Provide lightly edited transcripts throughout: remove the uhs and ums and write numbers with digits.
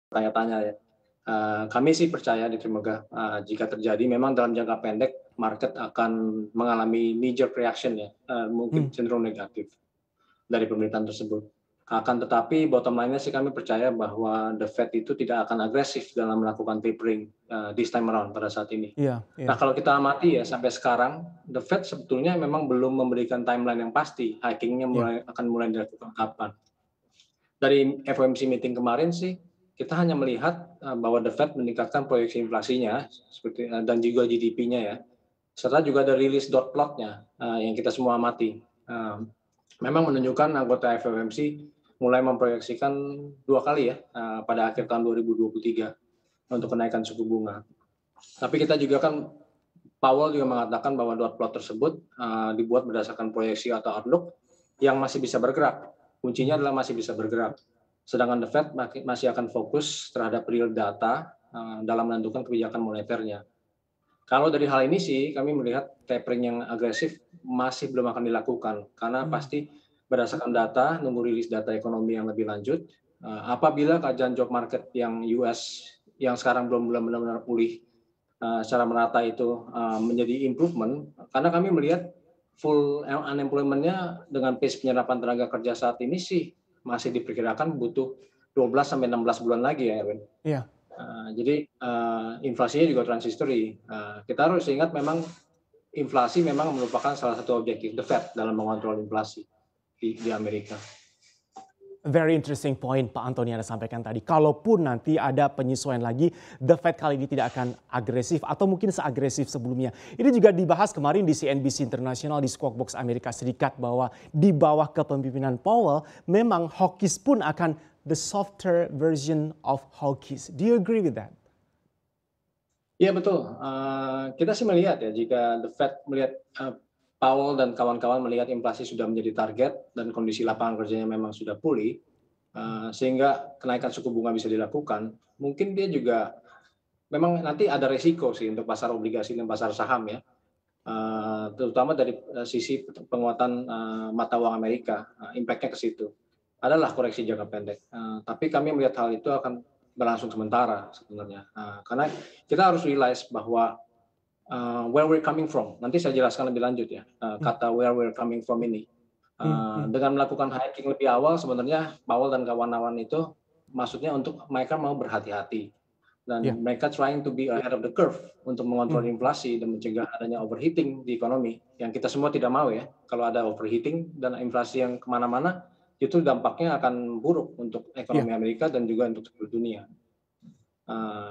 tanya-tanya ya. Kami sih percaya di Trimegah, jika terjadi memang dalam jangka pendek market akan mengalami knee jerk reaction ya, mungkin Hmm, cenderung negatif dari pemerintahan tersebut. Akan tetapi bottom line-nya sih kami percaya bahwa the Fed itu tidak akan agresif dalam melakukan tapering, this time around pada saat ini. iya, Nah, iya. kalau kita amati ya sampai sekarang, the Fed sebetulnya memang belum memberikan timeline yang pasti, hiking-nya Iya. akan mulai dilakukan kapan. Dari FOMC meeting kemarin sih, kita hanya melihat bahwa The Fed meningkatkan proyeksi inflasinya seperti dan juga GDP-nya ya, serta juga ada rilis dot plot-nya yang kita semua amati. Memang menunjukkan anggota FOMC mulai memproyeksikan 2 kali ya pada akhir tahun 2023 untuk kenaikan suku bunga. Tapi kita juga kan Powell juga mengatakan bahwa dot plot tersebut dibuat berdasarkan proyeksi atau outlook yang masih bisa bergerak. Kuncinya Mhm. adalah masih bisa bergerak. Sedangkan The Fed masih akan fokus terhadap real data dalam menentukan kebijakan moneternya. Kalau dari hal ini sih kami melihat tapering yang agresif masih belum akan dilakukan karena Mmm, pasti berdasarkan data, nunggu rilis data ekonomi yang lebih lanjut. Apabila kajian job market yang US yang sekarang belum benar-benar pulih secara merata itu menjadi improvement, karena kami melihat full unemployment-nya dengan pace penyerapan tenaga kerja saat ini sih masih diperkirakan butuh 12 sampai 16 bulan lagi ya, Erwin. iya. Jadi inflasinya juga transitory. Kita harus ingat memang inflasi memang merupakan salah satu objektif The Fed dalam mengontrol inflasi di Amerika. Very interesting point Pak Antoni Anda sampaikan tadi. Kalaupun nanti ada penyesuaian lagi, The Fed kali ini tidak akan agresif atau mungkin seagresif sebelumnya. Ini juga dibahas kemarin di CNBC International di Squawk Box Amerika Serikat bahwa di bawah kepemimpinan Powell memang hawkish pun akan the softer version of hawkish. Do you agree with that? Iya betul. Kita sih melihat ya jika The Fed melihat Powell dan kawan-kawan melihat inflasi sudah menjadi target dan kondisi lapangan kerjanya memang sudah pulih, sehingga kenaikan suku bunga bisa dilakukan. Mungkin dia juga memang nanti ada resiko sih untuk pasar obligasi dan pasar saham ya, terutama dari sisi penguatan mata uang Amerika, impact-nya ke situ. Adalah koreksi jangka pendek, tapi kami melihat hal itu akan berlangsung sementara sebenarnya, karena kita harus realize bahwa where we're coming from, nanti saya jelaskan lebih lanjut ya, Hmm, kata where we're coming from ini. hmm, hmm. Dengan melakukan hiking lebih awal sebenarnya Powell dan kawan-kawan itu maksudnya untuk mereka mau berhati-hati Ya, dan mereka trying to be ahead of the curve untuk mengontrol hmm, inflasi dan mencegah adanya overheating di ekonomi yang kita semua tidak mau ya. Kalau ada overheating dan inflasi yang kemana-mana, itu dampaknya akan buruk untuk ya. ekonomi Amerika dan juga untuk seluruh dunia.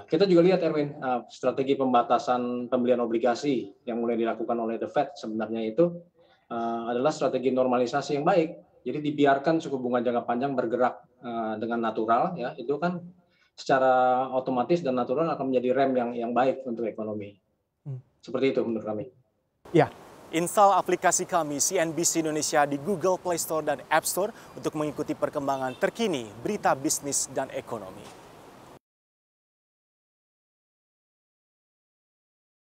Kita juga lihat Erwin, strategi pembatasan pembelian obligasi yang mulai dilakukan oleh The Fed sebenarnya itu adalah strategi normalisasi yang baik. Jadi dibiarkan suku bunga jangka panjang bergerak dengan natural, ya itu kan secara otomatis dan natural akan menjadi rem yang baik untuk ekonomi. Hmm. Seperti itu menurut kami. Ya, install aplikasi kami CNBC Indonesia di Google Play Store dan App Store untuk mengikuti perkembangan terkini berita bisnis dan ekonomi.